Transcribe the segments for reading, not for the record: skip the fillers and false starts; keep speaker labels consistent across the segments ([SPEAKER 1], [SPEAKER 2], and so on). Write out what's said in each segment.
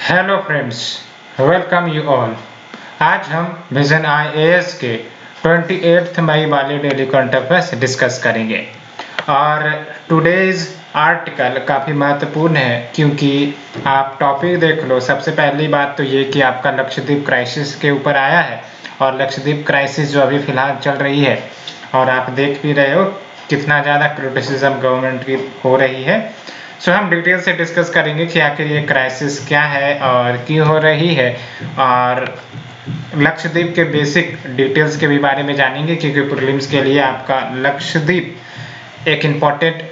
[SPEAKER 1] Hello friends, welcome you all. आज हम vision IAS के 28 मई वाले डेली करंट अफेयर्स डिस्कस करेंगे। और टुडेज आर्टिकल काफ़ी महत्वपूर्ण है क्योंकि आप टॉपिक देख लो। सबसे पहली बात तो ये कि आपका लक्षद्वीप क्राइसिस के ऊपर आया है, और लक्षद्वीप क्राइसिस जो अभी फ़िलहाल चल रही है और आप देख भी रहे हो कितना ज़्यादा क्रिटिसिज्म गवर्नमेंट की हो रही है। सो हम डिटेल से डिस्कस करेंगे कि आखिर ये क्राइसिस क्या है और क्यों हो रही है, और लक्षद्वीप के बेसिक डिटेल्स के भी बारे में जानेंगे क्योंकि प्रीलिम्स के लिए आपका लक्षद्वीप एक इम्पॉर्टेंट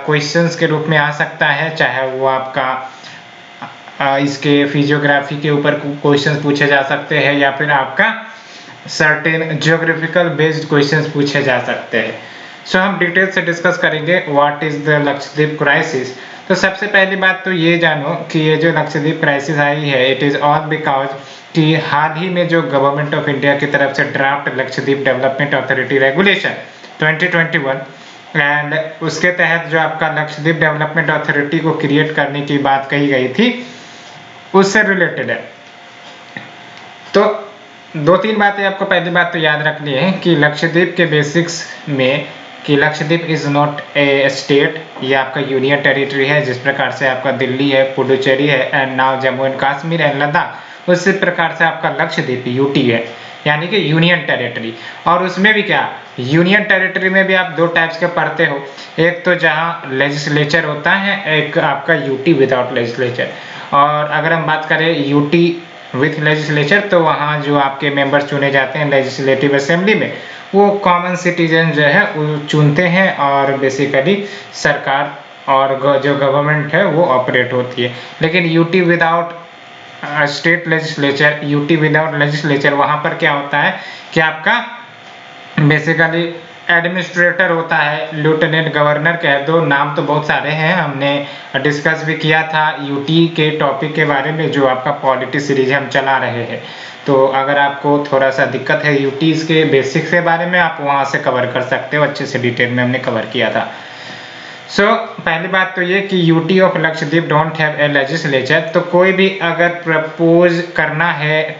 [SPEAKER 1] क्वेश्चंस के रूप में आ सकता है, चाहे वो आपका इसके फिजियोग्राफी के ऊपर क्वेश्चंस पूछे जा सकते हैं या फिर आपका सर्टेन जियोग्राफिकल बेस्ड क्वेश्चंस पूछे जा सकते हैं। सो हम डिटेल से डिस्कस करेंगे what is the Lakshadweep crisis. तो सबसे पहली बात तो ये जानो कि ये जो लक्षद्वीप क्राइसिस आई है, इट इज ऑल बिकॉज कि हाल ही में जो गवर्नमेंट ऑफ इंडिया की तरफ से draft Lakshadweep development authority regulation 2021 and उसके तहत जो आपका लक्षद्वीप डेवलपमेंट अथॉरिटी को क्रिएट करने की बात कही गई थी, उससे रिलेटेड है। तो दो तीन बातें आपको पहली बात तो याद रखनी है कि लक्षद्वीप के बेसिक्स में कि Lakshadweep is not a state, ये आपका यूनियन टेरिटरी है। जिस प्रकार से आपका दिल्ली है, पुडुचेरी है and now Jammu and Kashmir and Ladakh, उसी प्रकार से आपका लक्षद्वीप यूटी है, यानी कि यूनियन टेरिटरी। और उसमें भी क्या, यूनियन टेरिटरी में भी आप दो टाइप्स के पढ़ते हो, एक तो जहाँ लेजिस्लेचर होता है, एक आपका यूटी विदाउट लेजिस्लेचर। और अगर हम बात करें यूटी विथ लेजिस्लेचर, तो वहाँ जो आपके मेंबर्स चुने जाते हैं लेजिस्लेटिव असेंबली में, वो कॉमन सिटीजन जो है वो चुनते हैं और बेसिकली सरकार और जो गवर्नमेंट है वो ऑपरेट होती है। लेकिन UT without state legislature, UT without legislature, वहाँ पर क्या होता है कि आपका बेसिकली एडमिनिस्ट्रेटर होता है, लेफ्टिनेंट गवर्नर कह दो, नाम तो बहुत सारे हैं, हमने डिस्कस भी किया था यूटी के टॉपिक के बारे में जो आपका पॉलिटी सीरीज हम चला रहे हैं। तो अगर आपको थोड़ा सा दिक्कत है यूटीज के बेसिक्स के बारे में, आप वहाँ से कवर कर सकते हो, अच्छे से डिटेल में हमने कवर किया था। पहली बात तो ये कि UT of Lakshadweep don't have a legislature. तो कोई भी अगर प्रपोज करना है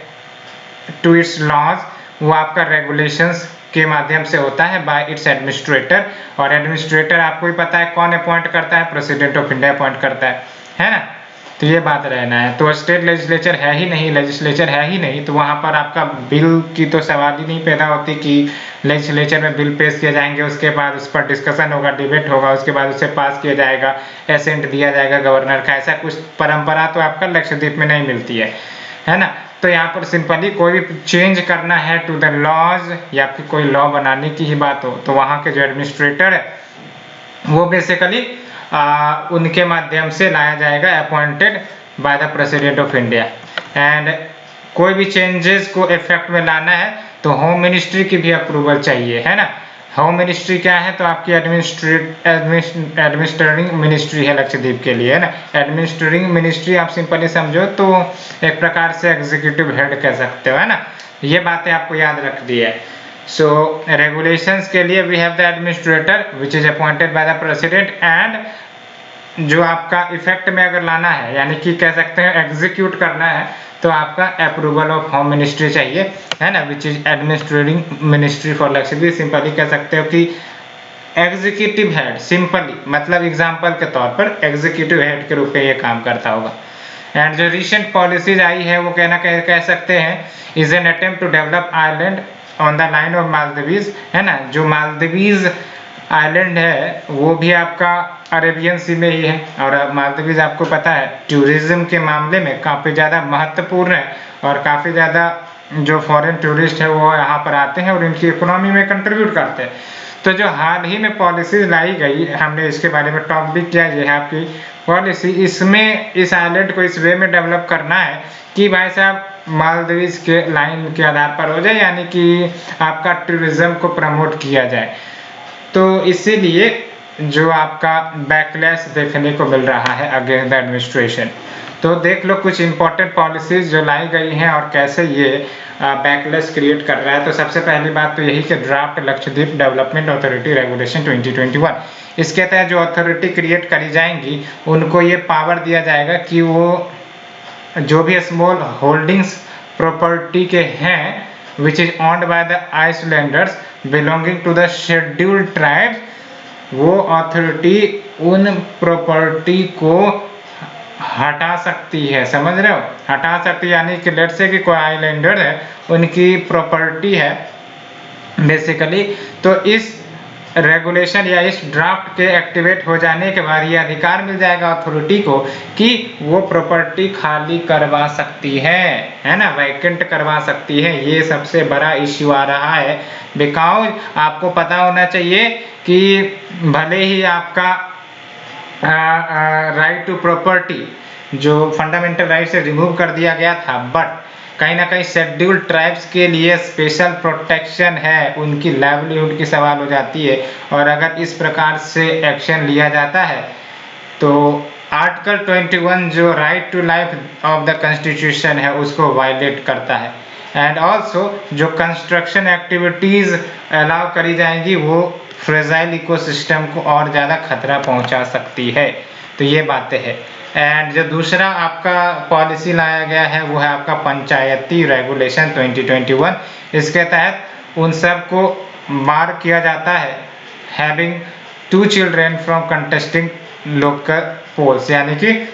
[SPEAKER 1] टू इट्स लॉज, वो आपका रेगुलेशंस के माध्यम से होता है बाय इट्स एडमिनिस्ट्रेटर। और एडमिनिस्ट्रेटर आपको ही पता है कौन अपॉइंट करता है, प्रेसिडेंट ऑफ इंडिया अपॉइंट करता है ना। तो ये बात रहना है। तो स्टेट लेजिस्लेचर है ही नहीं, लेजिस्लेचर है ही नहीं, तो वहाँ पर आपका बिल की तो सवाल ही नहीं पैदा होती कि लेजिस्लेचर में बिल पेश किए जाएंगे, उसके बाद उस पर डिस्कशन होगा, डिबेट होगा, उसके बाद उसे पास किया जाएगा, एसेंट दिया जाएगा गवर्नर का। ऐसा कुछ परंपरा तो आपका लक्षद्वीप में नहीं मिलती है ना। तो यहाँ पर सिंपली कोई भी चेंज करना है टू द लॉज या फिर कोई लॉ बनाने की ही बात हो, तो वहाँ के जो एडमिनिस्ट्रेटर है वो बेसिकली उनके माध्यम से लाया जाएगा, appointed by the president of India. And कोई भी चेंजेस को इफेक्ट में लाना है तो होम मिनिस्ट्री की भी अप्रूवल चाहिए, है ना। होम मिनिस्ट्री क्या है, तो आपकी एडमिनिस्ट्रेटिंग मिनिस्ट्री है लक्षद्वीप के लिए, है ना। एडमिनिस्ट्रेटिंग मिनिस्ट्री आप सिंपली समझो तो एक प्रकार से एग्जीक्यूटिव हेड कह सकते हो, है ना। ये बातें आपको याद रखनी है। सो रेगुलेशंस के लिए we have the administrator which is appointed by the president, and जो आपका इफेक्ट में अगर लाना है, यानी कि कह सकते हैं एग्जीक्यूट करना है, तो आपका अप्रूवल ऑफ होम मिनिस्ट्री चाहिए, है ना, which is administrating ministry for Lakshadweep. Simply कह सकते हो कि एग्जीक्यूटिव हेड, सिंपली मतलब एग्जांपल के तौर पर एग्जीक्यूटिव हेड के रूप में ये काम करता होगा। एंड जो रिसेंट पॉलिसीज आई है वो कह सकते हैं is an attempt to develop island on the line of Maldives, है ना। जो मालदीव्स आइलैंड है वो भी आपका अरेबियन सी में ही है, और मालदीव्स आपको पता है टूरिज्म के मामले में काफ़ी ज़्यादा महत्वपूर्ण है, और काफ़ी ज़्यादा जो फॉरेन टूरिस्ट है वो यहाँ पर आते हैं और इनकी इकोनॉमी में कंट्रीब्यूट करते हैं। तो जो हाल ही में पॉलिसीज लाई गई, हमने इसके बारे में टॉक भी किया, ये है आपकी पॉलिसी। इसमें इस आइलैंड को इस वे में डेवलप करना है कि भाई साहब मालदीव्स के लाइन के आधार पर हो जाए, यानी कि आपका टूरिज्म को प्रमोट किया जाए। तो इसीलिए जो आपका बैकलैश देखने को मिल रहा है अगेंस्ट द एडमिनिस्ट्रेशन। तो देख लो कुछ इंपॉर्टेंट पॉलिसीज जो लाई गई हैं और कैसे ये बैकलैश क्रिएट कर रहा है। तो सबसे पहली बात तो यही कि draft Lakshadweep development authority regulation 2021, इसके तहत जो अथॉरिटी क्रिएट करी जाएंगी उनको ये पावर दिया जाएगा कि वो जो भी स्मॉल होल्डिंग्स प्रॉपर्टी के हैं which is owned by the islanders belonging to the scheduled tribes, वो अथॉरिटी उन प्रॉपर्टी को हटा सकती है। समझ रहे हो, हटा सकती है यानी कि लेट्स से कि कोई आइलैंडर है, उनकी प्रॉपर्टी है बेसिकली, तो इस रेगुलेशन या इस ड्राफ्ट के एक्टिवेट हो जाने के बाद ये अधिकार मिल जाएगा अथॉरिटी को कि वो प्रॉपर्टी खाली करवा सकती है ना, वैकेंट करवा सकती है। ये सबसे बड़ा इश्यू आ रहा है, बिकॉज आपको पता होना चाहिए कि भले ही आपका राइट टू प्रॉपर्टी जो फंडामेंटल राइट से रिमूव कर दिया गया था, बट कहीं ना कहीं शेड्यूल्ड ट्राइब्स के लिए स्पेशल प्रोटेक्शन है, उनकी लाइवलीहुड की सवाल हो जाती है। और अगर इस प्रकार से एक्शन लिया जाता है तो आर्टिकल 21 जो right to life of the constitution है उसको वायलेट करता है। एंड ऑल्सो जो कंस्ट्रक्शन एक्टिविटीज अलाउ करी जाएंगी वो फ्रेजाइल इकोसिस्टम को और ज़्यादा खतरा पहुंचा सकती है। तो ये बातें हैं। एंड जो दूसरा आपका पॉलिसी लाया गया है वो है आपका पंचायती रेगुलेशन 2021। इसके तहत उन सब को बार किया जाता है having 2 children from contesting local polls, यानी कि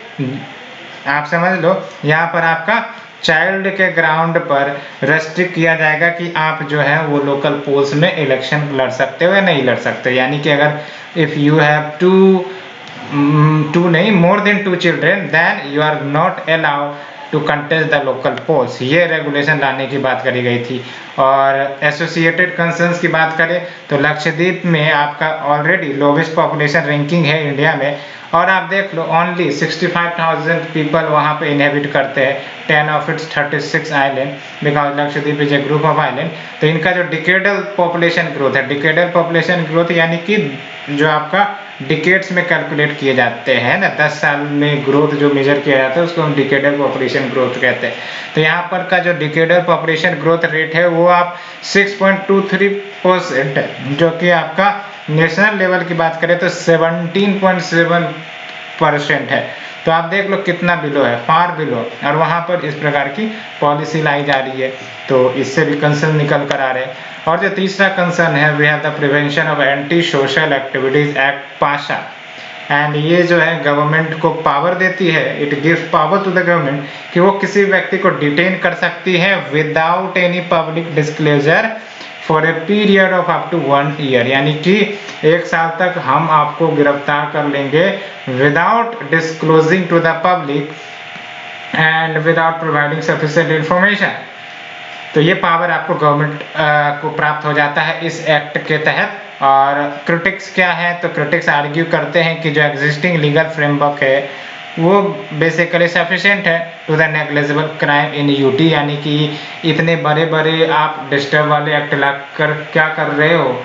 [SPEAKER 1] आप समझ लो यहाँ पर आपका चाइल्ड के ग्राउंड पर रेस्ट्रिक्ट किया जाएगा कि आप जो है वो लोकल पोल्स में इलेक्शन लड़ सकते हो या नहीं लड़ सकते। यानी कि अगर इफ़ यू हैव टू नहीं more than 2 children then you are not allowed to contest the local polls. ये रेगुलेशन लाने की बात करी गई थी। और एसोसिएटेड कंसर्न्स की बात करें तो लक्षद्वीप में आपका ऑलरेडी लोवेस्ट पॉपुलेशन रैंकिंग है इंडिया में, और आप देख लो ओनली 65,000 पीपल वहाँ पे इनहेबिट करते हैं, 10 of its 36 island, because Lakshadweep is a group of island. तो इनका जो डिकेडल पॉपुलेशन ग्रोथ है, डिकेडल पॉपुलेशन ग्रोथ यानी कि जो आपका डिकेड्स में कैलकुलेट किए जाते हैं ना, 10 साल में ग्रोथ जो मेजर किया जाता है उसको हम डिकेडल पॉपुलेशन ग्रोथ कहते हैं। तो यहाँ पर का जो डिकेडल पॉपुलेशन ग्रोथ रेट है वो आप 6.23% है, जो कि आपका नेशनल लेवल की बात करें तो 17.7% है। तो आप देख लो कितना बिलो है, फार बिलो, और वहाँ पर इस प्रकार की पॉलिसी लाई जा रही है। तो इससे भी कंसर्न निकल कर आ रहे हैं। और जो तीसरा कंसर्न है we have the prevention of anti social activities act PASA. And ये जो है गवर्नमेंट को पावर देती है, it gives power to the government कि वो किसी व्यक्ति को डिटेन कर सकती है without any public disclosure for a period of up to 1 year, यानी कि 1 साल तक हम आपको गिरफ्तार कर लेंगे without disclosing to the public and without providing sufficient information. तो ये पावर आपको गवर्नमेंट को प्राप्त हो जाता है इस एक्ट के तहत। और क्रिटिक्स क्या है, तो क्रिटिक्स आर्ग्यू करते हैं कि जो एग्जिस्टिंग लीगल फ्रेमवर्क है वो बेसिकली सफिशिएंट है to the negligible crime in UT, यानी कि इतने बड़े बड़े आप डिस्टर्ब वाले एक्ट ला कर क्या कर रहे हो,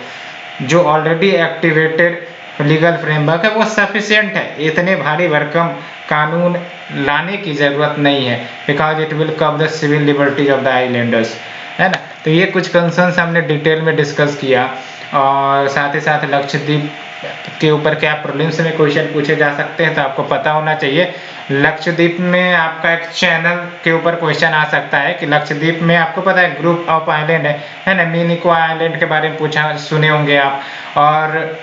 [SPEAKER 1] जो ऑलरेडी एक्टिवेटेड लीगल फ्रेमवर्क है वो सफिशिएंट है, इतने भारी भरकम कानून लाने की जरूरत नहीं है, बिकॉज इट विल कव the civil liberties of the islanders, है ना। तो ये कुछ कंसर्न्स हमने डिटेल में डिस्कस किया। और साथ ही साथ लक्षद्वीप के ऊपर क्या प्रीलिम्स में क्वेश्चन पूछे जा सकते हैं तो आपको पता होना चाहिए। लक्षद्वीप में आपका एक चैनल के ऊपर क्वेश्चन आ सकता है कि लक्षद्वीप में आपको पता है ग्रुप ऑफ आइलैंड है ना, मिनिको आइलैंड के बारे में पूछा सुने होंगे आप, और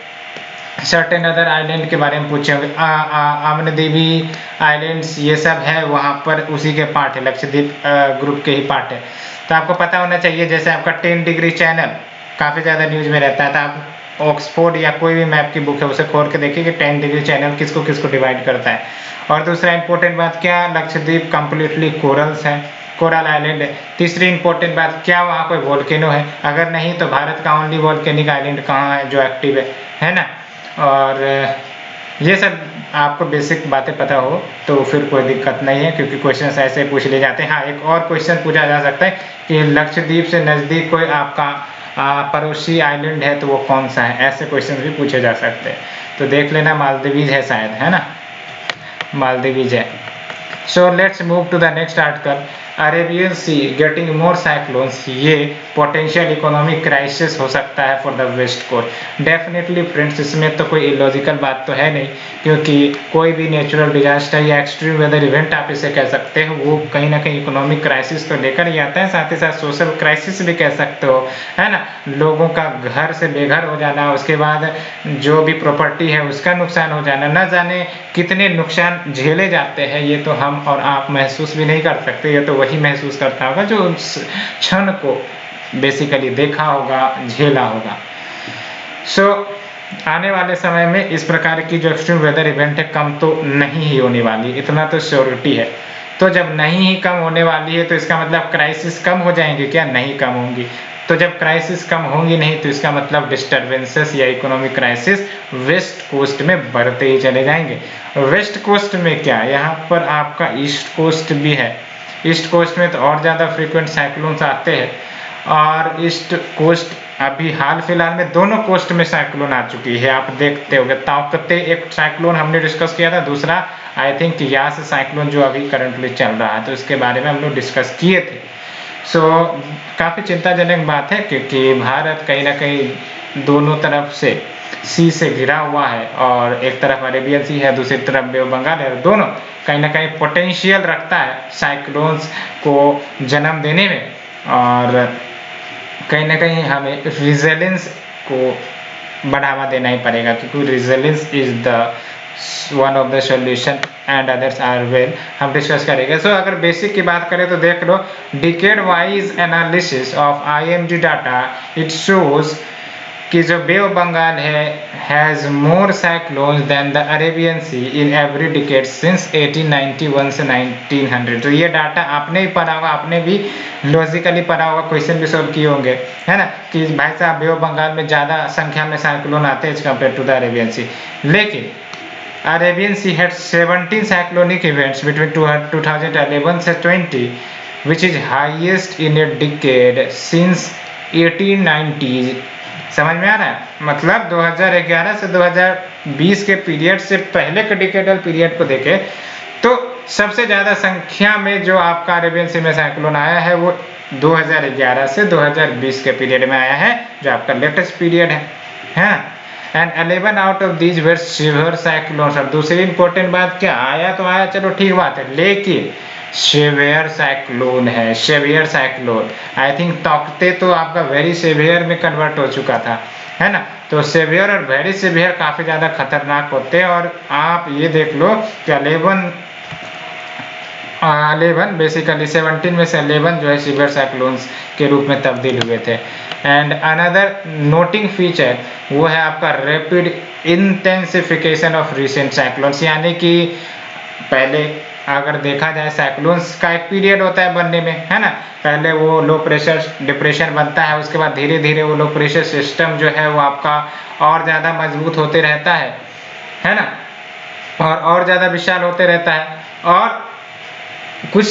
[SPEAKER 1] सर्टेन अदर आइलैंड के बारे में पूछे होंगे, अमनदीवी आइलैंड्स ये सब है वहाँ पर, उसी के पार्ट है, लक्षद्वीप ग्रुप के ही पार्ट है। तो आपको पता होना चाहिए, जैसे आपका 10 डिग्री चैनल काफ़ी ज़्यादा न्यूज़ में रहता है, तो आप ऑक्सफोर्ड या कोई भी मैप की बुक है उसे खोल के देखिए कि 10 डिग्री चैनल किसको किसको डिवाइड करता है। और दूसरा इंपॉर्टेंट बात क्या, लक्षद्वीप कम्प्लीटली कोरल्स है, कोरल आइलैंड है। तीसरी इंपॉर्टेंट बात, क्या वहाँ कोई वोल्केनो है, अगर नहीं तो भारत का ओनली वोल्केनिक आइलैंड कहाँ है जो एक्टिव है ना। और ये सब आपको बेसिक बातें पता हो तो फिर कोई दिक्कत नहीं है, क्योंकि क्वेश्चन ऐसे पूछ लिए जाते हैं। हाँ, एक और क्वेश्चन पूछा जा सकता है कि लक्षद्वीप से नज़दीक कोई आपका पड़ोसी आइलैंड है तो वो कौन सा है, ऐसे क्वेश्चन भी पूछे जा सकते हैं। तो देख लेना, मालदीव्स है शायद, है ना, मालदीव्स है। So let's move to the next article. Arabian sea getting more cyclones, ये पोटेंशियल इकोनॉमिक क्राइसिस हो सकता है for the west coast. Definitely friends, इसमें तो कोई इलॉजिकल बात तो है नहीं, क्योंकि कोई भी नेचुरल डिजास्टर या एक्सट्रीम वेदर इवेंट आप इसे कह सकते हो, वो कहीं ना कहीं इकोनॉमिक क्राइसिस तो लेकर ही आता है, साथ ही साथ सोशल क्राइसिस भी कह सकते हो, है ना। लोगों का घर से बेघर हो जाना, उसके बाद जो भी प्रॉपर्टी है उसका नुकसान हो जाना, न जाने कितने नुकसान झेले जाते हैं, ये तो हम और आप महसूस भी नहीं कर सकते, ये तो वही महसूस करता होगा जो उस क्षण को बेसिकली देखा होगा, झेला होगा। सो आने वाले समय में इस प्रकार की जो एक्सट्रीम वेदर इवेंट है कम तो नहीं ही होने वाली, इतना तो श्योरिटी है। तो जब नहीं ही कम होने वाली है तो इसका मतलब क्राइसिस कम हो जाएंगे क्या? नहीं कम होंगी। तो जब क्राइसिस कम होंगी नहीं तो इसका मतलब डिस्टर्बेंसेस या इकोनॉमिक क्राइसिस वेस्ट कोस्ट में बढ़ते ही चले जाएंगे। वेस्ट कोस्ट में क्या, यहाँ पर आपका ईस्ट कोस्ट भी है। ईस्ट कोस्ट में तो और ज़्यादा फ्रीक्वेंट साइक्लोन्स आते हैं, और ईस्ट कोस्ट अभी हाल फिलहाल में दोनों कोस्ट में साइक्लोन आ चुकी है, आप देखते होंगे। ताकते एक साइक्लोन हमने डिस्कस किया था, दूसरा आई थिंक यास साइक्लोन जो अभी करंटली चल रहा है, तो इसके बारे में हम लोग डिस्कस किए थे। सो काफ़ी चिंताजनक बात है, क्योंकि भारत कहीं ना कहीं दोनों तरफ से सी से घिरा हुआ है, और एक तरफ अरेबियन सी है, दूसरी तरफ बे ऑफ बंगाल है, दोनों कहीं ना कहीं पोटेंशियल रखता है साइक्लोन्स को जन्म देने में, और कहीं ना कहीं हमें रिजिलेंस को बढ़ावा देना ही पड़ेगा, क्योंकि resilience is the one of the solution and others are well, हम डिस्कस करेंगे। सो अगर बेसिक की बात करें तो देख लो, decade wise analysis of IMD data, it shows कि जो बे ऑफ बंगाल है has more cyclones than the Arabian sea in every decade since 1891 से 1900। तो ये डाटा आपने ही पढ़ा होगा, आपने भी लॉजिकली पढ़ा होगा, क्वेश्चन भी सॉल्व किए होंगे, है ना, कि भाई साहब बे ऑफ बंगाल में ज़्यादा संख्या में साइक्लोन आते हैं as compare to the Arabian sea. लेकिन Arabian sea had 17 cyclonic events between 2011 से 20, which is highest in a decade since 1890। समझ में आ रहा है? मतलब 2011 से 2020 के पीरियड से पहले के डिकेडल पीरियड को देखें तो सबसे ज़्यादा संख्या में जो आपका अरेबियन सी में साइक्लोन आया है वो 2011 से 2020 के पीरियड में आया है, जो आपका लेटेस्ट पीरियड है। And 11 out of these were severe cyclones. और दूसरी इंपॉर्टेंट बात क्या, आया तो आया, चलो ठीक बात है, लेकिन सेवियर साइक्लोन है, severe cyclone. I think Tauktae तो आपका वेरी सेवियर में कन्वर्ट हो चुका था, है ना। तो सेवियर और वेरी सेवियर काफ़ी ज़्यादा खतरनाक होते हैं, और आप ये देख लो कि 11 बेसिकली 17 में से 11 जो है सीवियर साइक्लोन्स के रूप में तब्दील हुए थे। एंड अनदर नोटिंग फीचर वो है आपका rapid intensification of recent cyclones, यानी कि पहले अगर देखा जाए साइक्लोन्स का एक पीरियड होता है बनने में, है ना। पहले वो लो प्रेशर डिप्रेशन बनता है, उसके बाद धीरे धीरे वो लो प्रेशर सिस्टम जो है वो आपका और ज़्यादा मजबूत होते रहता है ना, और ज़्यादा विशाल होते रहता है, और कुछ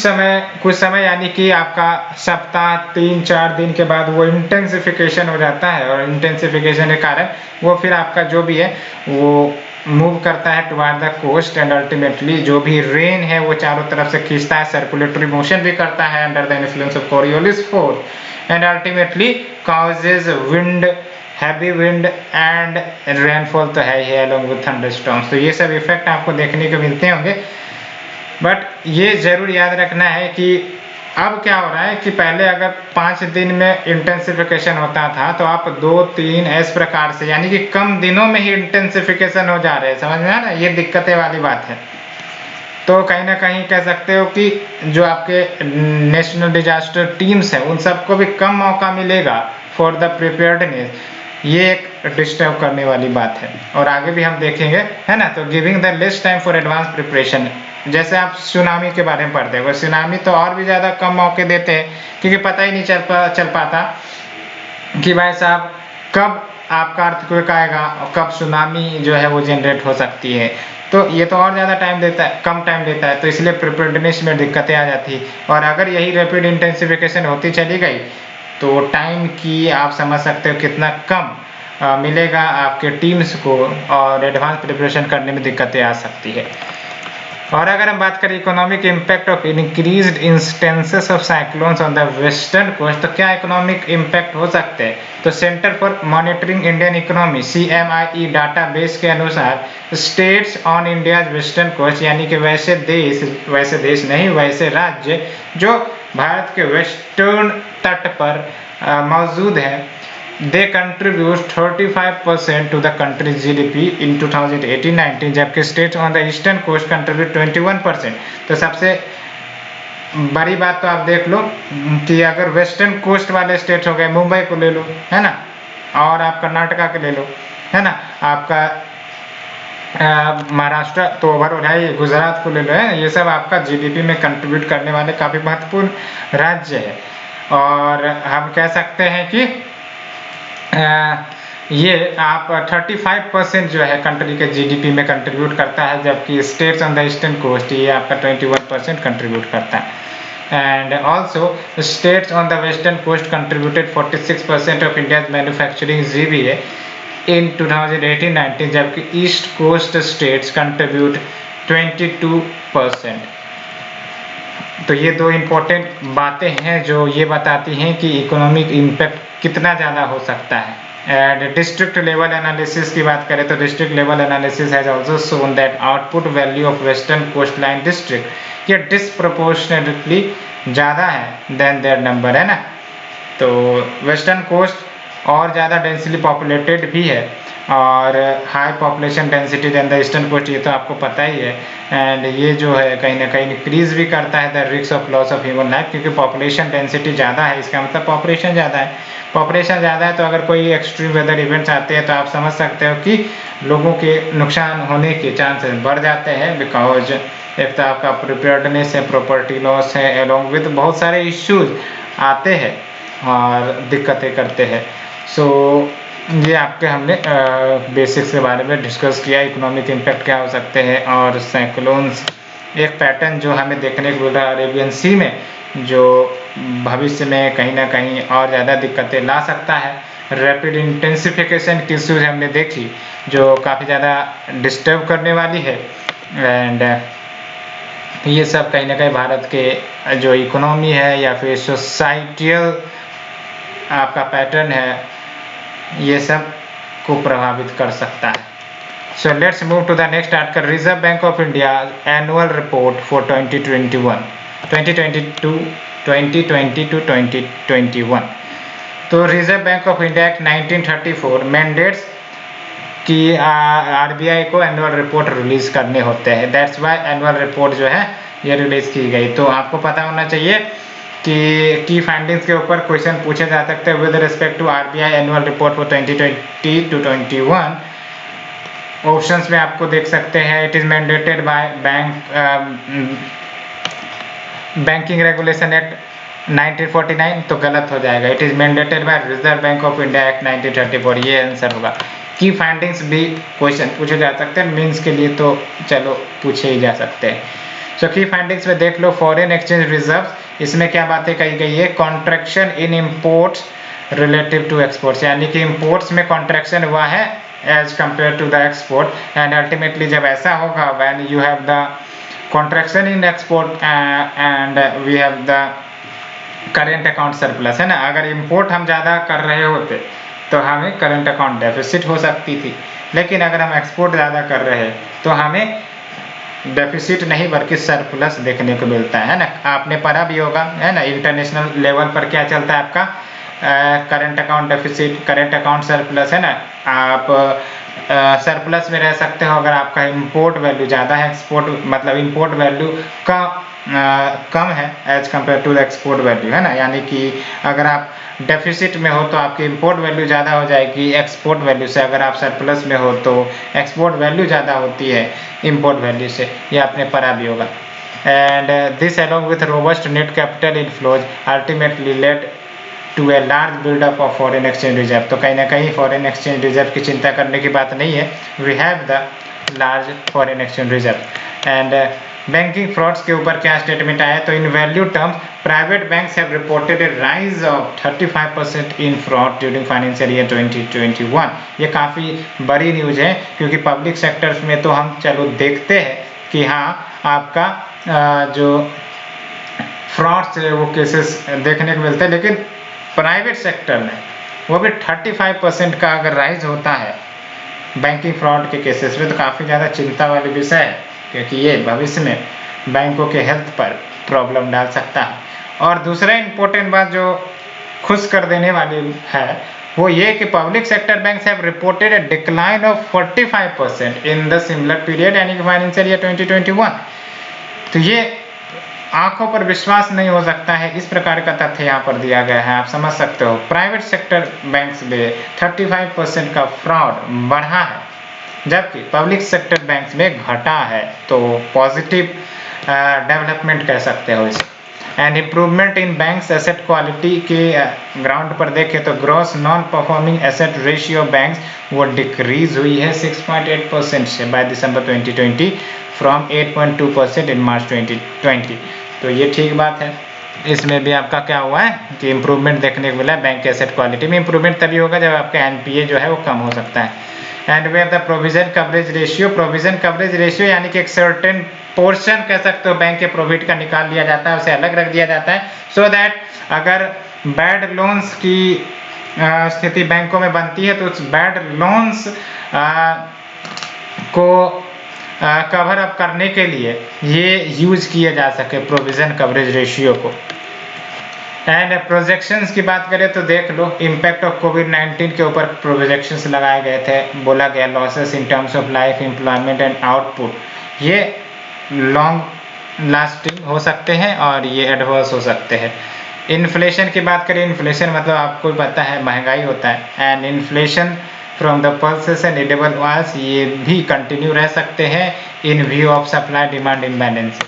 [SPEAKER 1] समय यानी कि आपका सप्ताह 3-4 दिन के बाद वो इंटेंसिफिकेशन हो जाता है, और इंटेंसिफिकेशन के कारण वो फिर आपका जो भी है वो मूव करता है toward the coast, and ultimately जो भी रेन है वो चारों तरफ से खींचता है, सर्कुलेटरी मोशन भी करता है under the influence of Coriolis force, and ultimately causes wind, heavy wind and rainfall तो है ही अलोंग विद थंडरस्टॉर्म्स। तो ये सब इफेक्ट आपको देखने को मिलते होंगे। बट ये जरूर याद रखना है कि अब क्या हो रहा है कि पहले अगर 5 दिन में इंटेंसिफिकेशन होता था तो आप 2-3 इस प्रकार से, यानी कि कम दिनों में ही इंटेंसिफिकेशन हो जा रहे हैं। समझ में आ रहा है? ये दिक्कतें वाली बात है। तो कहीं ना कहीं कह सकते हो कि जो आपके नेशनल डिजास्टर टीम्स हैं उन सबको भी कम मौका मिलेगा फॉर द प्रिपेयर्डनेस, ये एक डिस्टर्ब करने वाली बात है, और आगे भी हम देखेंगे, है ना। तो giving the less time for advance preparation, जैसे आप सुनामी के बारे में पढ़ते हैं, सुनामी तो और भी ज़्यादा कम मौके देते हैं, क्योंकि पता ही नहीं चल पाता कि भाई साहब कब आपका अर्थक्वेक आएगा और कब सुनामी जो है वो जनरेट हो सकती है। तो ये तो और ज़्यादा टाइम देता है, कम टाइम देता है, तो इसलिए प्रिपेयर्डनेस में दिक्कतें आ जाती। और अगर यही रैपिड इंटेंसिफिकेशन होती चली गई तो टाइम की आप समझ सकते हो कितना कम मिलेगा आपके टीम्स को, और एडवांस प्रिपरेशन करने में दिक्कतें आ सकती है। और अगर हम बात करें economic impact of increased instances of cyclones on the western coast, तो क्या इकोनॉमिक इम्पैक्ट हो सकते हैं? तो Centre for Monitoring Indian Economy CMIE database के अनुसार states on India's western coast, यानी कि वैसे देश नहीं, वैसे राज्य जो भारत के वेस्टर्न तट पर मौजूद है, they contribute 35% to the country's GDP in 2018-19, जबकि states on the eastern coast contribute 21%। तो सबसे बड़ी बात तो आप देख लो कि अगर वेस्टर्न कोस्ट वाले स्टेट्स हो गए, मुंबई को ले लो, है ना, और आप कर्नाटका के ले लो, है ना, आपका महाराष्ट्र तो ओवरऑल है, गुजरात को ले लो, है, ये सब आपका GDP में कंट्रीब्यूट करने वाले काफ़ी महत्वपूर्ण राज्य है। और हम कह सकते हैं कि ये आप 35% जो है कंट्री के GDP में कंट्रीब्यूट करता है, जबकि states on the eastern coast ये आपका 21% कंट्रीब्यूट करता है। And also states on the western coast contributed 46% of India's manufacturing GVA in 2018-19, जबकि ईस्ट कोस्ट स्टेट्स कंट्रीब्यूट 22%। तो ये दो इम्पोर्टेंट बातें हैं जो ये बताती हैं कि इकोनॉमिक इम्पैक्ट कितना ज़्यादा हो सकता है। एंड डिस्ट्रिक्ट लेवल एनालिसिस की बात करें तो district level analysis has also shown that output value of western coast line district ये डिस्प्रोपोर्शनेटली ज़्यादा है देन देयर नंबर, है ना। तो वेस्टर्न कोस्ट और ज़्यादा डेंसली पॉपुलेटेड भी है और high population density than the eastern coast, ये तो आपको पता ही है। एंड ये जो है कहीं ना कहीं इंक्रीज भी करता है the risk of loss of human life, क्योंकि पॉपुलेशन डेंसिटी ज़्यादा है, इसका मतलब पॉपुलेशन ज़्यादा है। पॉपुलेशन ज़्यादा है तो अगर कोई एक्सट्रीम वेदर इवेंट्स आते हैं तो आप समझ सकते हो कि लोगों के नुकसान होने के चांसेस बढ़ जाते हैं, बिकॉज एक तो आपका प्रिपेयर्डनेस है, प्रॉपर्टी लॉस है, एलोंग विद बहुत सारे इश्यूज आते हैं और दिक्कतें करते हैं। सो ये आपके हमने बेसिक्स के बारे में डिस्कस किया, इकोनॉमिक इम्पैक्ट क्या हो सकते हैं। और साइक्लोन्स एक पैटर्न जो हमें देखने को मिल रहा है अरेबियन सी में, जो भविष्य में कहीं ना कहीं और ज़्यादा दिक्कतें ला सकता है। रैपिड इंटेंसिफिकेशन की इश्यूज हमने देखी जो काफ़ी ज़्यादा डिस्टर्ब करने वाली है। एंड ये सब कहीं ना कहीं भारत के जो इकोनॉमी है या फिर सोसाइटियल आपका पैटर्न है, ये सब को प्रभावित कर सकता है। So let's move to the next article, Reserve Bank of India annual report for 2020-2021। तो Reserve Bank of India Act 1934 mandates कि RBI को एनुअल रिपोर्ट रिलीज करने होते हैं, दैट्स वाई एनुअल रिपोर्ट जो है ये रिलीज की गई। तो आपको पता होना चाहिए कि की फाइंडिंग्स के ऊपर क्वेश्चन पूछे जा सकते हैं with respect to RBI annual report for 2020-21। Options में आपको देख सकते हैं, it is mandated by Banking Regulation Act 1949, तो गलत हो जाएगा, it is mandated by Reserve Bank of India Act 1934, ये आंसर होगा। की फाइंडिंग्स भी क्वेश्चन पूछे जा सकते हैं, मीन्स के लिए तो चलो पूछे ही जा सकते हैं। सो की फाइंडिंग्स में देख लो, फॉरेन एक्सचेंज रिजर्व, इसमें क्या बातें कही गई है, contraction in imports relative to exports, यानी कि इम्पोर्ट्स में कॉन्ट्रैक्शन हुआ है as compare to the export. And ultimately जब ऐसा होगा when you have the contraction in export and we have the current account surplus, है ना। अगर इम्पोर्ट हम ज़्यादा कर रहे होते तो हमें करंट अकाउंट डेफिसिट हो सकती थी, लेकिन अगर हम एक्सपोर्ट ज़्यादा कर रहे हैं तो हमें डेफिसिट नहीं बल्कि सरप्लस देखने को मिलता है ना। आपने पढ़ा भी होगा, है ना, इंटरनेशनल लेवल पर क्या चलता है आपका current account deficit, current account surplus, है ना। आप सरप्लस में रह सकते हो अगर आपका इंपोर्ट वैल्यू ज़्यादा है, एक्सपोर्ट मतलब इंपोर्ट वैल्यू कम है as compare to the export value, है ना। यानी कि अगर आप डेफिसिट में हो तो आपकी इंपोर्ट वैल्यू ज़्यादा हो जाएगी एक्सपोर्ट वैल्यू से, अगर आप सरप्लस में हो तो एक्सपोर्ट वैल्यू ज़्यादा होती है इंपोर्ट वैल्यू से, ये आपने पढ़ा भी होगा। And this along with robust net capital inflows ultimately led to a large buildup of foreign exchange reserve. तो कहीं ना कहीं फॉरेन एक्सचेंज रिजर्व की चिंता करने की बात नहीं है, we have the large foreign exchange reserve. And banking frauds के ऊपर क्या स्टेटमेंट आया, तो in value terms private banks have reported a rise of 35% in fraud during financial year 2021। ये काफ़ी बड़ी न्यूज़ है, क्योंकि पब्लिक सेक्टर्स में तो हम चलो देखते हैं कि हाँ आपका जो फ्रॉड्स है वो केसेस देखने को मिलते हैं। लेकिन प्राइवेट सेक्टर में वो भी 35% का अगर राइज होता है बैंकिंग फ्रॉड के केसेस में, तो काफ़ी ज़्यादा चिंता वाली विषय है, क्योंकि ये भविष्य में बैंकों के हेल्थ पर प्रॉब्लम डाल सकता है। और दूसरा इम्पोर्टेंट बात जो खुश कर देने वाली है वो ये कि public sector banks have reported a decline of 45% in the similar period, यानी कि फाइनेंशियल ईयर 2021। तो ये आंखों पर विश्वास नहीं हो सकता है, इस प्रकार का तथ्य यहाँ पर दिया गया है। आप समझ सकते हो प्राइवेट सेक्टर बैंक्स में 35% का फ्रॉड बढ़ा है, जबकि पब्लिक सेक्टर बैंक्स में घटा है। तो पॉजिटिव डेवलपमेंट कह सकते हो इसे। And improvement in banks asset quality के ग्राउंड पर देखें तो gross non performing asset ratio banks वो डिक्रीज हुई है 6.8% से बाय दिसंबर 2020 फ्रॉम 8.2% इन मार्च 2020। तो ये ठीक बात है। इसमें भी आपका क्या हुआ है कि इम्प्रूवमेंट देखने को मिला है। बैंक एसेट क्वालिटी में इम्प्रूवमेंट तभी होगा जब आपका एनपीए जो है वो कम हो सकता है। And way the provision coverage ratio, provision coverage ratio यानी कि एक सर्टेन पोर्शन कह सकते हो बैंक के प्रॉफिट का निकाल लिया जाता है, उसे अलग रख दिया जाता है, सो दैट अगर बैड लोन्स की स्थिति बैंकों में बनती है तो उस बैड लोन्स को कवर अप करने के लिए ये यूज किया जा सके प्रोविजन कवरेज रेशियो को। एंड प्रोजेक्शंस की बात करें तो देख लो इम्पैक्ट ऑफ कोविड-19 के ऊपर प्रोजेक्शंस लगाए गए थे। बोला गया losses in terms of life, employment and output ये लॉन्ग लास्टिंग हो सकते हैं और ये एडवर्स हो सकते हैं। इन्फ्लेशन की बात करें, इन्फ्लेशन मतलब आपको पता है महंगाई होता है। And inflation from the pulses and edible oils ये भी कंटिन्यू रह सकते हैं in view of supply demand imbalance.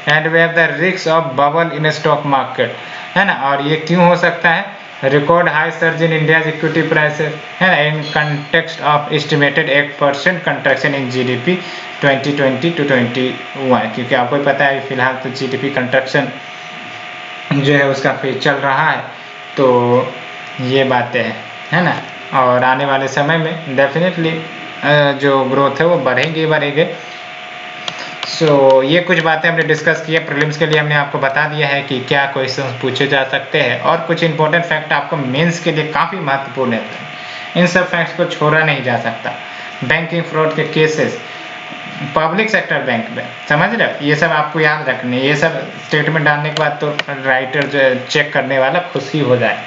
[SPEAKER 1] And we have the risk of bubble in stock market, है ना। और ये क्यों हो सकता है? Record high surge in India's equity prices, है ना, in context of estimated 8% contraction in GDP 2020 to 21, क्योंकि आपको पता है फिलहाल तो जीडीपी कंट्रैक्शन जो है उसका फेज चल रहा है। तो ये बातें है ना। और आने वाले समय में डेफिनेटली जो ग्रोथ है वो बढ़ेंगे। सो ये कुछ बातें हमने डिस्कस की है। प्रीलिम्स के लिए हमने आपको बता दिया है कि क्या क्वेश्चंस पूछे जा सकते हैं और कुछ इंपॉर्टेंट फैक्ट आपको मेंस के लिए काफ़ी महत्वपूर्ण है। इन सब फैक्ट्स को छोड़ा नहीं जा सकता। बैंकिंग फ्रॉड के केसेस पब्लिक सेक्टर बैंक में, समझ रहे हो, ये सब आपको याद रखने। ये सब स्टेटमेंट डालने के बाद तो राइटर जो चेक करने वाला खुशी हो जाए।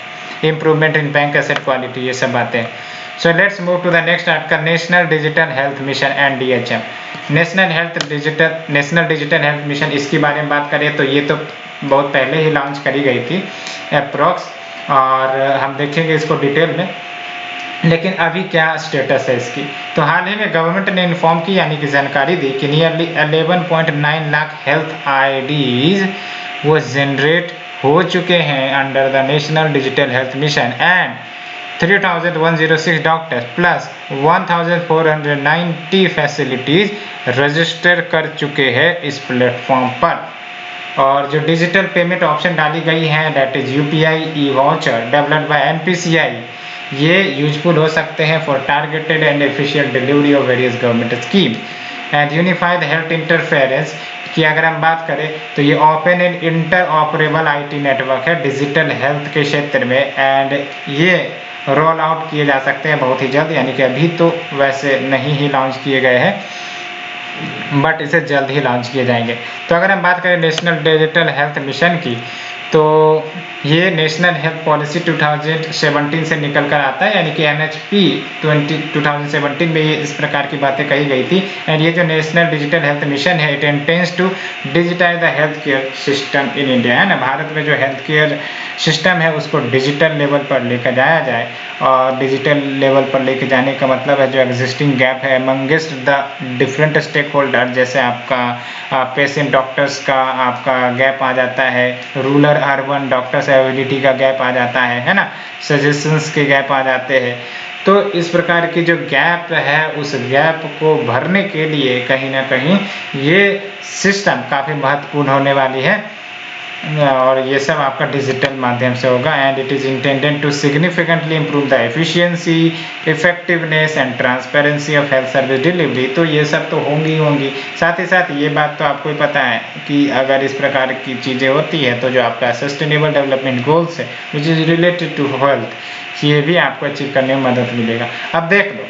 [SPEAKER 1] Improvement in bank asset quality, ये सब बातें। So let's move to the next article, national digital health mission NDHM. National digital health mission, इसके बारे में बात करें तो ये तो बहुत पहले ही लॉन्च करी गई थी अप्रॉक्स, और हम देखेंगे इसको डिटेल में। लेकिन अभी क्या स्टेटस है इसकी? तो हाल ही में गवर्नमेंट ने इन्फॉर्म की, यानी कि जानकारी दी कि नियरली 11.9 लाख हेल्थ आईडीज वो जनरेट हो चुके हैं under the national digital health mission and 3,106 doctors plus 1,490 facilities register कर चुके हैं इस प्लेटफॉर्म पर। और जो डिजिटल पेमेंट ऑप्शन डाली गई है that is UPI E voucher developed by NPCI, ये यूजफुल हो सकते हैं for targeted and efficient delivery of various government scheme and unified health interference की अगर हम बात करें तो ये open and inter operable IT network है डिजिटल हेल्थ के क्षेत्र में। एंड ये रोल आउट किए जा सकते हैं बहुत ही जल्द, यानी कि अभी तो वैसे नहीं ही लॉन्च किए गए हैं बट इसे जल्द ही लॉन्च किए जाएंगे। तो अगर हम बात करें नेशनल डिजिटल हेल्थ मिशन की, तो ये नेशनल हेल्थ पॉलिसी 2017 से निकल कर आता है, यानी कि NHP 2017 में ये इस प्रकार की बातें कही गई थी। एंड ये जो नेशनल डिजिटल हेल्थ मिशन है it intends to digitise the health care system in India, है ना। भारत में जो हेल्थ केयर सिस्टम है उसको डिजिटल लेवल पर लेकर जाया जाए। और डिजिटल लेवल पर लेकर जाने का मतलब है जो एग्जिस्टिंग गैप है amongst the different stakeholder, जैसे आपका पेशेंट डॉक्टर्स का आपका गैप आ जाता है, रूरल अर्बन डॉक्टर्स अवेलेबिलिटी का गैप आ जाता है ना, सजेशंस के गैप आ जाते हैं। तो इस प्रकार की जो गैप है उस गैप को भरने के लिए कहीं ना कहीं ये सिस्टम काफ़ी महत्वपूर्ण होने वाली है। और ये सब आपका डिजिटल माध्यम से होगा and it is intended to significantly improve the efficiency, effectiveness and transparency of health service delivery. तो ये सब तो होंगी होंगी, साथ ही साथ ये बात तो आपको ही पता है कि अगर इस प्रकार की चीज़ें होती है तो जो आपका सस्टेनेबल डेवलपमेंट गोल्स है which is related to health, ये भी आपको अचीव करने में मदद मिलेगा। अब देख लो,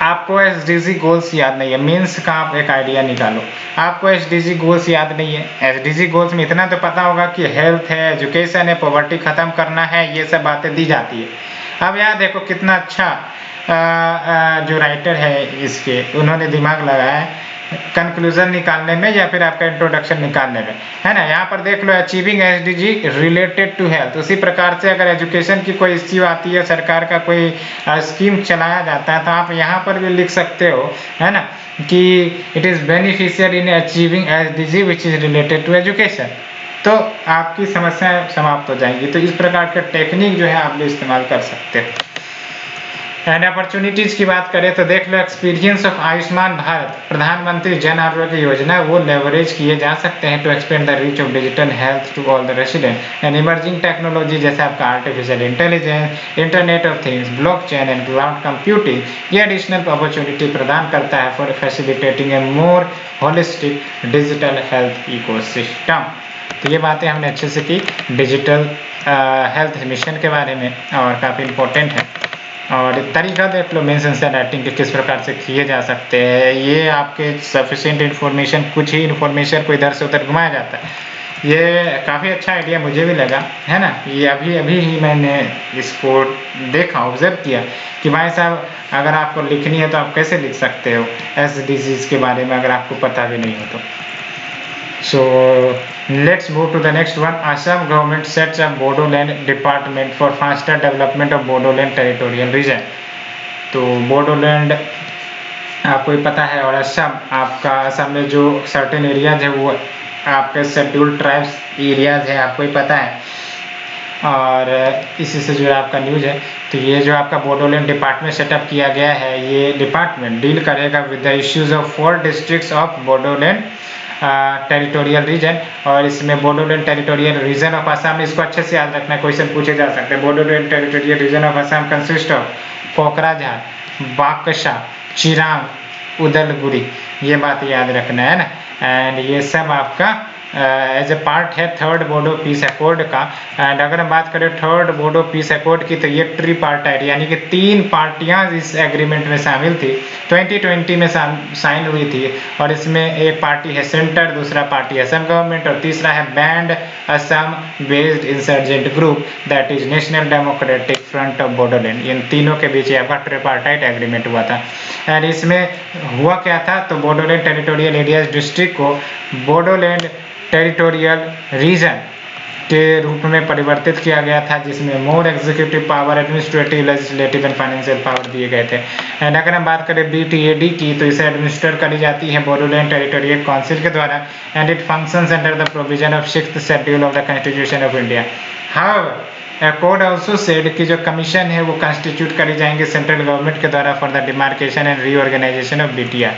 [SPEAKER 1] आपको SDG गोल्स याद नहीं है, मीन्स का आप एक आइडिया निकालो, आपको SDG गोल्स याद नहीं है। SDG गोल्स में इतना तो पता होगा कि हेल्थ है, एजुकेशन है, पॉवर्टी खत्म करना है, ये सब बातें दी जाती है। अब यहाँ देखो कितना अच्छा जो राइटर है इसके, उन्होंने दिमाग लगाया है कंक्लूजन निकालने में या फिर आपका इंट्रोडक्शन निकालने में, है ना। यहाँ पर देख लो, achieving SDG related to health. उसी प्रकार से अगर एजुकेशन की कोई इश्यू आती है, सरकार का कोई स्कीम चलाया जाता है, तो आप यहाँ पर भी लिख सकते हो, है ना, कि it is beneficial in achieving SDG which is related to education. तो आपकी समस्याएं समाप्त हो जाएंगी। तो इस प्रकार का टेक्निक जो है आप भी इस्तेमाल कर सकते हो। एंड अपॉर्चुनिटीज की बात करें तो देख लो, एक्सपीरियंस ऑफ आयुष्मान भारत प्रधानमंत्री जन आरोग्य योजना वो लेवरेज किए जा सकते हैं to expand the reach of digital health to all the resident. And emerging technology जैसे आपका artificial intelligence, internet of things, blockchain and cloud computing, ये एडिशनल अपॉर्चुनिटी प्रदान करता है for facilitating a more holistic digital health ecosystem. तो ये बातें हमने अच्छे से की डिजिटल हेल्थ मिशन के बारे में, और काफ़ी इंपॉर्टेंट है। और तरीका देख लो मेंस आंसर राइटिंग के किस प्रकार से किए जा सकते हैं। ये आपके सफिशिएंट इन्फॉर्मेशन, कुछ ही इन्फॉर्मेशन को इधर से उधर घुमाया जाता है। ये काफ़ी अच्छा आइडिया मुझे भी लगा, है ना। ये अभी अभी ही मैंने इसको देखा, ऑब्जर्व किया कि भाई साहब अगर आपको लिखनी है तो आप कैसे लिख सकते हो SDGs के बारे में अगर आपको पता भी नहीं हो तो। So let's move to the next one. Assam government sets up Bodoland Department for faster development of Bodoland territorial region. तो बोडोलैंड आपको ही पता है, और असम में जो सर्टेन एरियाज है वो आपके शेड्यूल्ड ट्राइब्स एरियाज है, आपको ही पता है। और इसी से जो आपका न्यूज़ है, तो ये जो आपका बोडोलैंड डिपार्टमेंट सेटअप किया गया है, ये डिपार्टमेंट डील करेगा with the issues of 4 districts of Bodoland territorial reason. और इसमें Bodoland territorial reason of Assam, इसको अच्छे से याद रखना है, क्वेश्चन पूछे जा सकते हैं। Bodoland territorial reason of Assam consist of Kokrajhar, Baksa, Chirang, Udalguri, ये बात याद रखना है ना। एंड ये सब आपका एज ए पार्ट है थर्ड बोडो पीस अकॉर्ड का। एंड अगर हम बात करें थर्ड बोडो पीस अकॉर्ड की, तो ये ट्रीपार्टाइट यानी कि 3 पार्टियां इस एग्रीमेंट में शामिल थी, 2020 में साइन हुई थी। और इसमें एक पार्टी है सेंटर, दूसरा पार्टी असम गवर्नमेंट, और तीसरा है banned Assam based insurgent group that is national democratic front of Bodoland. इन तीनों के बीच आपका ट्रीपार्टाइट एग्रीमेंट हुआ था। एंड इसमें हुआ क्या था, तो बोडोलैंड टेरिटोरियल एरियाज डिस्ट्रिक्ट को बोडोलैंड टेरिटोरियल रीजन के रूप में परिवर्तित किया गया था, जिसमें more executive power, administrative, legislative and financial power दिए गए थे। एंड अगर हम बात करें BTAD की, तो इसे एडमिनिस्टर करी जाती है बोडोलैंड टेरिटोरियल काउंसिल के द्वारा। And it functions under the provision of 6th schedule of the constitution of India. However code also said कि जो कमीशन है वो कंस्टिट्यूट करी जाएंगे सेंट्रल गवर्नमेंट के द्वारा for the demarcation and reorganisation of BTR।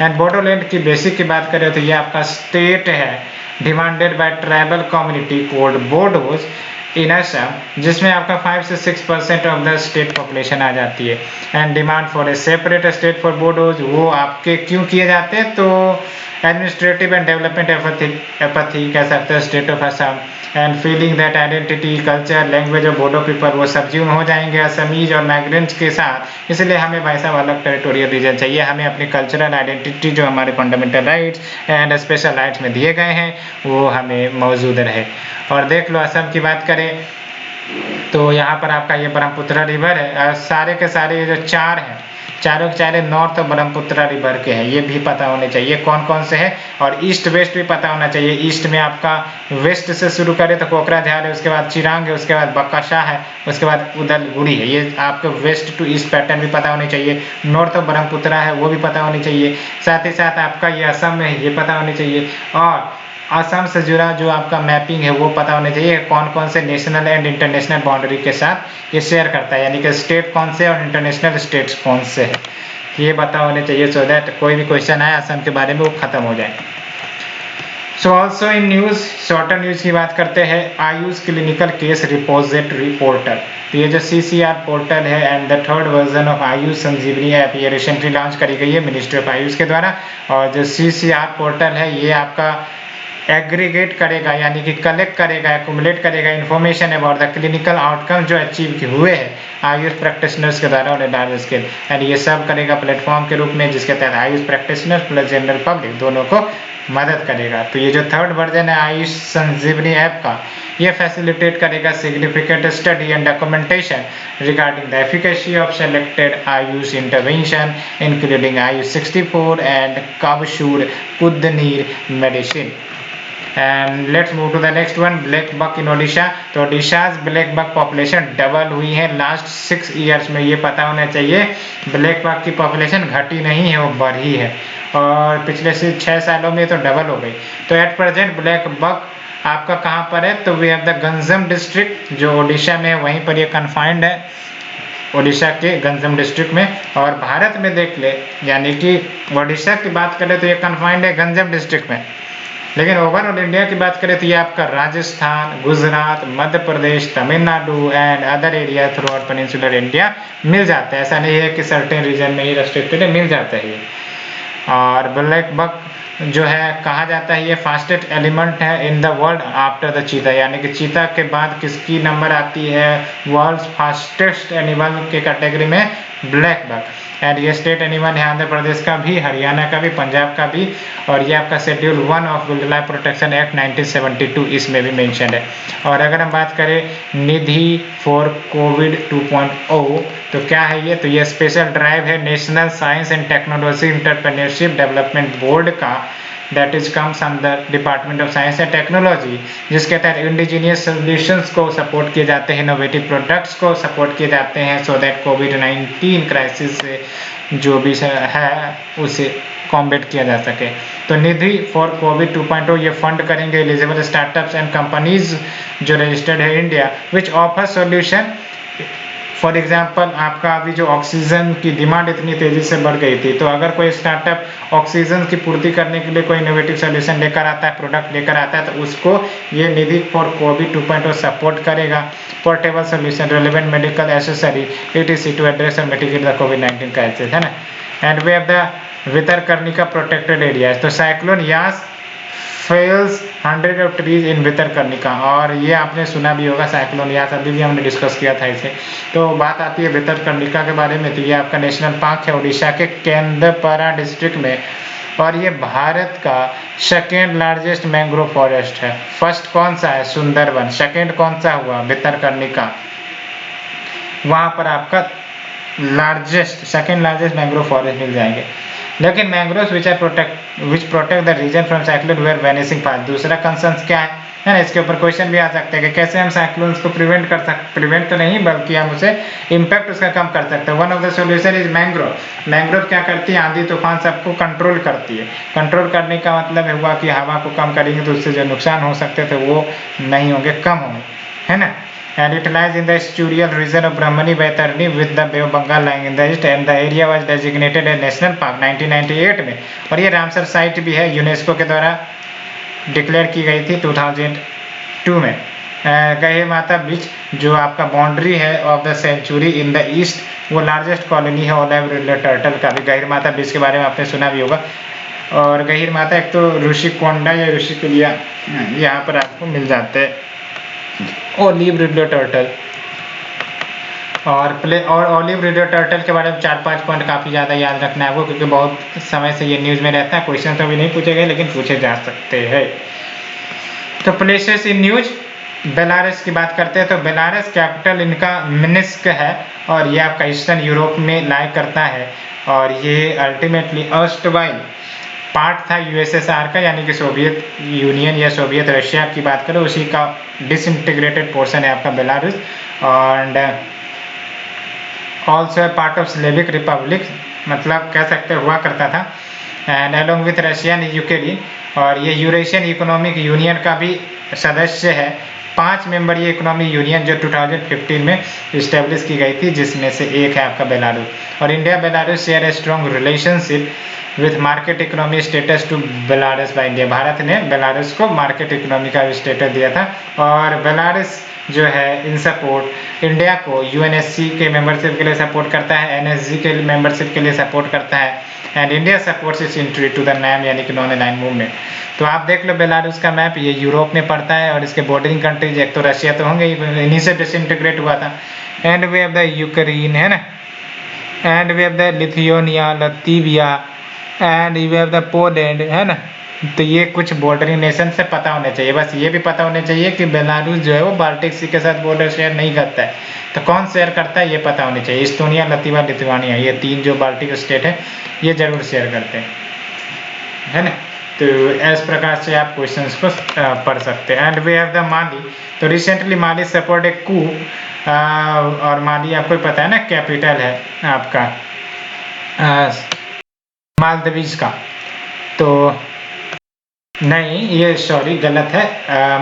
[SPEAKER 1] And Bodoland की बेसिक की बात करें तो ये आपका स्टेट है demanded by tribal community called Bodos in Assam, जिसमें आपका 5 से 6% ऑफ द स्टेट पॉपुलेशन आ जाती है। And demand for a separate state for Bodos वो आपके क्यों किए जाते हैं, तो एडमिनिस्ट्रेटिव एंड डेवलपमेंट एपैथी कह सकते हैं state of Assam, and feeling that identity, culture, language of Bodo people वो सब्ज्यूम हो जाएंगे असमीज और माइग्रेंट्स के साथ। इसलिए हमें भाई साहब अलग टेरिटोरियल रीजन चाहिए, हमें अपनी कल्चरल आइडेंटिटी जो हमारे fundamental rights and special rights में दिए गए हैं वो हमें मौजूद रहे। और देख लो असम की बात करें तो यहाँ पर आपका ये ब्रह्मपुत्र रिवर है, सारे के सारे जो 4 हैं, चारों के चारे नॉर्थ ब्रह्मपुत्र रिवर के हैं, ये भी पता होने चाहिए कौन कौन से हैं। और ईस्ट वेस्ट भी पता होना चाहिए। ईस्ट में आपका वेस्ट से शुरू करें तो कोकराझार है, उसके बाद चिरांग है, उसके बाद बकाशा है, उसके बाद उदलगुरी है। ये आपको वेस्ट टू ईस्ट पैटर्न भी पता होने चाहिए। नॉर्थ ब्रह्मपुत्र है वो भी पता होनी चाहिए। साथ ही साथ आपका ये असम है ये पता होनी चाहिए। और असम से जुड़ा जो आपका मैपिंग है वो पता होना चाहिए, कौन कौन से नेशनल एंड इंटरनेशनल बाउंड्री के साथ ये शेयर करता है, यानी कि स्टेट कौन से और इंटरनेशनल स्टेट्स कौन से है, ये पता होने चाहिए, सो दैट कोई भी क्वेश्चन आए असम के बारे में वो खत्म हो जाए। So also in news, shorter news की बात करते हैं, AYUSH clinical case repository portal. तो ये जो CCR पोर्टल है and the third version of AYUSH Sanjeevani app, ये रिसेंटली लॉन्च करी गई है मिनिस्ट्री ऑफ आयुष के द्वारा। और जो CCR पोर्टल है ये आपका एग्रीगेट करेगा, यानी कि कलेक्ट करेगा, एक्यूमुलेट करेगा information about the clinical outcome जो अचीव हुए हैं आयुष प्रैक्टिशनर्स के द्वारा ऑन लार्ज स्केल, एंड ये सब करेगा प्लेटफॉर्म के रूप में, जिसके तहत Ayush practitioners plus general public दोनों को मदद करेगा। तो ये जो थर्ड वर्जन है आयुष संजीवनी ऐप का, ये फैसिलिटेट करेगा significant study and documentation regarding the efficacy of selected AYUSH intervention including AYUSH 64 and Kabasura Kudineer medicine. And let's move to the next one, black buck in Odisha. तो Odisha's black buck population double हुई है last 6 years में, ये पता होना चाहिए। ब्लैक बक की population घटी नहीं है, वो बढ़ी है, और पिछले 6 सालों में तो डबल हो गई। तो एट प्रेजेंट ब्लैक बक आपका कहाँ पर है, तो we have the Ganjam district जो ओडिशा में है, वहीं पर ये कन्फाइंड है ओडिशा के गंजम डिस्ट्रिक्ट में। और भारत में देख ले, यानी कि ओडिशा की बात करें तो ये कन्फाइंड है गंजम डिस्ट्रिक्ट में, लेकिन ओवरऑल इंडिया की बात करें तो ये आपका Rajasthan, Gujarat, Madhya Pradesh, Tamil Nadu and other area throughout peninsular India मिल जाता है। ऐसा नहीं है कि सर्टेन रीजन में ही रेस्ट्रिक्टेड है, मिल जाता है ये। और ब्लैक बक जो है कहा जाता है ये फास्टेस्ट एलिमेंट है in the world after the चीता, यानी कि चीता के बाद किसकी नंबर आती है वर्ल्ड फास्टेस्ट एनिमल के कैटेगरी में, ब्लैक बक। एंड ये स्टेट एनिमल है आंध्र प्रदेश का भी, हरियाणा का भी, पंजाब का भी, और ये आपका schedule 1 of wild life protection act 1972 इसमें भी मेंशन है। और अगर हम बात करें निधि फॉर कोविड 2.0 तो क्या है ये, तो ये स्पेशल ड्राइव है national science and technology entrepreneurship development board का, that is comes under department of science and technology, जिसके तहत इंडिजीनियस सोल्यूशंस को सपोर्ट किए जाते हैं, इनोवेटिव प्रोडक्ट्स को सपोर्ट किए जाते हैं, सो दैट कोविड-19 क्राइसिस से जो भी है उसे कॉम्बेट किया जा सके। तो निधि फॉर कोविड 2.0 ये फंड करेंगे एलिजिबल स्टार्टअप्स एंड कंपनीज जो रजिस्टर्ड है India which offer solution. For example आपका अभी जो ऑक्सीजन की डिमांड इतनी तेजी से बढ़ गई थी, तो अगर कोई स्टार्टअप ऑक्सीजन की पूर्ति करने के लिए कोई इनोवेटिव सोल्यूशन लेकर आता है, प्रोडक्ट लेकर आता है, तो उसको ये निधि फॉर कोविड 2.0 सपोर्ट करेगा। Portable solution, relevant medical accessory, ETC to address और मिटिगेट द कोविड-19 क्राइसिस, है ना। And we have the Bhitarkanika protected areas, तो cyclone Yaas fells 100 of trees in Bhitarkanika, और ये आपने सुना भी होगा साइक्लोन यास, अभी भी हमने डिस्कस किया था इसे। तो बात आती है वितरकर्णिका के बारे में, तो ये आपका नेशनल पार्क है उड़ीसा के केंद्रपाड़ा डिस्ट्रिक्ट में, और ये भारत का सेकेंड लार्जेस्ट मैंग्रोव फॉरेस्ट है। फर्स्ट कौन सा है, सुंदरवन, सेकेंड कौन सा हुआ, वितरकर्णिका। वहाँ पर आपका largest, second largest mangrove forest मिल जाएंगे। लेकिन mangroves which protect the region from cyclone were vanishing fast. दूसरा कंसर्न क्या है ना, इसके ऊपर क्वेश्चन भी आ सकते हैं कि कैसे हम साइक्लोन्स को प्रिवेंट कर सकते, प्रिवेंट तो नहीं बल्कि हम उसे इम्पैक्ट उसका कम कर सकते हैं। One of the solution is mangrove. Mangrove क्या करती है, आंधी तूफान सबको कंट्रोल करती है। कंट्रोल करने का मतलब हुआ कि हवा को कम करेंगे तो उससे जो नुकसान हो सकते थे वो नहीं होंगे, कम होंगे, है ना। And it lies in the estuarial region of Brahmani Baitarani with the Bay of Bengal lying in the east, and the area was designated as national park 1998 में। और ये रामसर साइट भी है, यूनेस्को के द्वारा डिक्लेयर की गई थी 2002 में। गहिर माता बीच जो आपका बाउंड्री है of the sanctuary in the east, वो लार्जेस्ट कॉलोनी है ओलिव रिडले टर्टल का भी। गहिर माता बीच के बारे में आपने सुना भी होगा। और गहिर माता एक तो ऋषिकोंडा या ऋषिकुलिया यहाँ पर आपको मिल जाते हैं ओलिव रिडले टर्टल। और ओलिव रिडले टर्टल के बारे में 4-5 पॉइंट काफ़ी ज़्यादा याद रखना है आपको, क्योंकि बहुत समय से ये न्यूज़ में रहता है। क्वेश्चन तो अभी नहीं पूछे गए लेकिन पूछे जा सकते हैं। तो प्लेसेस इन न्यूज, बेलारस की बात करते हैं तो बेलारस कैपिटल इनका मिन्स्क है, और ये आपका ईस्टर्न यूरोप में लाई करता है, और ये अल्टीमेटली अर्स्टवाइल पार्ट था यूएसएसआर का, यानी कि सोवियत यूनियन या सोवियत रशिया की बात करें उसी का डिसइंटीग्रेटेड पोर्शन है आपका Belarus, and also part of Slavic Republic, मतलब कह सकते हुआ करता था, and along with Russian Ukraine. और ये यूरेशियन इकोनॉमिक यूनियन का भी सदस्य है। 5 मेंबर ये इकोनॉमिक यूनियन जो 2015 में इस्टेब्लिश की गई थी, जिसमें से एक है आपका बेलारूस। और India Belarus share a strong relationship with market economy status to Belarus by India. Bharat ने बेलारूस को मार्केट इकोनॉमी का स्टेटस दिया था और बेलारूस जो है इन सपोर्ट इंडिया को यूएनएससी के मेंबरशिप के लिए सपोर्ट करता है, एनएसजी के मेंबरशिप के लिए सपोर्ट करता है and India supports its entry to the NAM यानी कि नॉन अलाइंड मूवमेंट। तो आप देख लो बेलारूस का मैप, ये यूरोप में पड़ता है और इसके बॉर्डरिंग कंट्रीज एक तो रशिया तो होंगे, इन्हीं से डिसइंटीग्रेट हुआ था। And we have the Ukraine है ना, and we have the Lithuania, Latvia and we have the Poland है ना। तो ये कुछ बॉर्डरिंग नेशन से पता होने चाहिए, बस ये भी पता होने चाहिए कि बेलारूस जो है वो बाल्टिक सी के साथ बॉर्डर शेयर नहीं करता है, तो कौन शेयर करता है ये पता होनी चाहिए। इस्टोनिया, लतीवा, लिथुआनिया ये तीन जो बाल्टिक स्टेट है ये जरूर शेयर करते हैं, है ना। तो इस प्रकार से आप क्वेश्चंस को पढ़ सकते हैं। एंड वी हैव द माली, तो रिसेंटली माली सपोर्ट ए कू, और माली आपको पता है ना कैपिटल है आपका मालदीव्स का, तो नहीं ये सॉरी गलत है,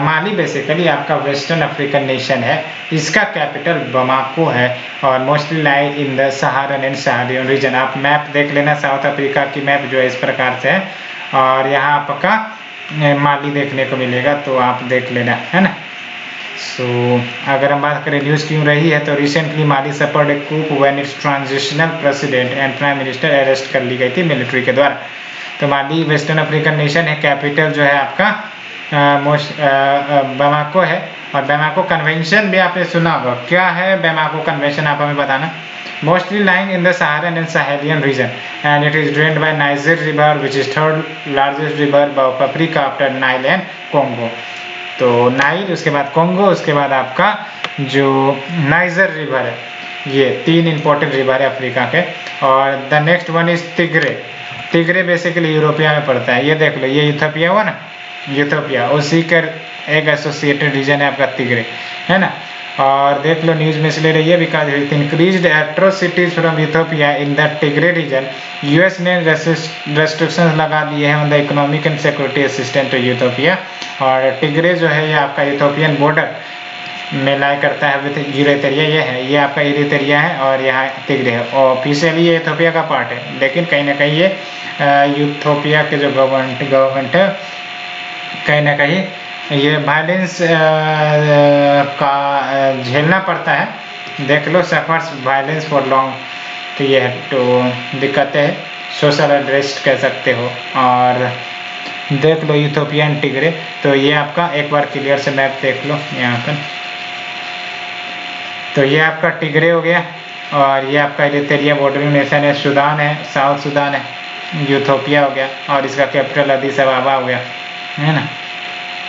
[SPEAKER 1] माली बेसिकली आपका वेस्टर्न अफ्रीकन नेशन है, इसका कैपिटल बमाको है और mostly lie in the Saharan and Sahelian region. आप मैप देख लेना, साउथ अफ्रीका की मैप जो है इस प्रकार से है और यहाँ आपका माली देखने को मिलेगा, तो आप देख लेना, है ना। सो अगर हम बात करें न्यूज़ क्यों रही है, तो recently Mali support a coup when its transitional president and prime minister arrest कर ली गई थी मिलिट्री के द्वारा। तो माली वेस्टर्न अफ्रीकन नेशन है, कैपिटल जो है आपका बमाको है और बमाको कन्वेंशन भी आपने सुना होगा। क्या है बमाको कन्वेंशन, आप हमें बताना। Mostly lying in the Saharan and Sahelian region and it is drained by Niger river which is third largest river of Africa after Nile and Congo. तो नाइल, उसके बाद कोंगो, उसके बाद आपका जो नाइजर रिवर है, ये तीन इंपॉर्टेंट रिवर है अफ्रीका के। और the next one is तिग्रे। तिग्रे basically europaea में पड़ता है, ये देख लो, ये यूथोपिया हुआ ना, यूथोपिया उसी का एक एसोसिएटेड रीजन है आपका तिग्रे, है ना। और देख लो न्यूज़ में इसलिए ये भी कहा increased atrocities from Ethiopia in the Tigray region. US ने रेस्ट्रिक्शंस लगा दिए हैं on the economic and security assistance to Ethiopia. और टिग्रे जो है ये आपका यूथोपियन बॉर्डर में लाई करता है विद यूरेटेरिया, ये है, ये आपका यूरेटेरिया है और यहाँ तिग्रे है। और ऑफिशियली ये इथोपिया का पार्ट है, लेकिन कहीं ना कहीं ये यूथोपिया के जो गवर्नमेंट है कहीं ना कहीं ये वायलेंस का झेलना पड़ता है। देख लो सफर्स वायलेंस फॉर लॉन्ग, तो ये है, तो दिक्कतें है, सोशल अनरेस्ट कह सकते हो। और देख लो यूथोपियन टिग्रे, तो ये आपका एक बार क्लियर से मैप देख लो यहाँ पर, तो ये आपका टिग्रे हो गया और ये आपका इरिट्रिया बॉर्डरिंग नेशन है, सूडान है, साउथ सूडान है, यूथोपिया हो गया और इसका कैपिटल अदीस अबाबा हो गया, है ना।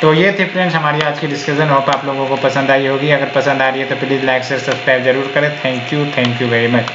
[SPEAKER 1] तो ये थी फ्रेंड्स हमारी आज की डिस्कशन, होप आप लोगों को पसंद आई होगी। अगर पसंद आ रही है तो प्लीज़ लाइक शेयर सब्सक्राइब जरूर करें। Thank you very much.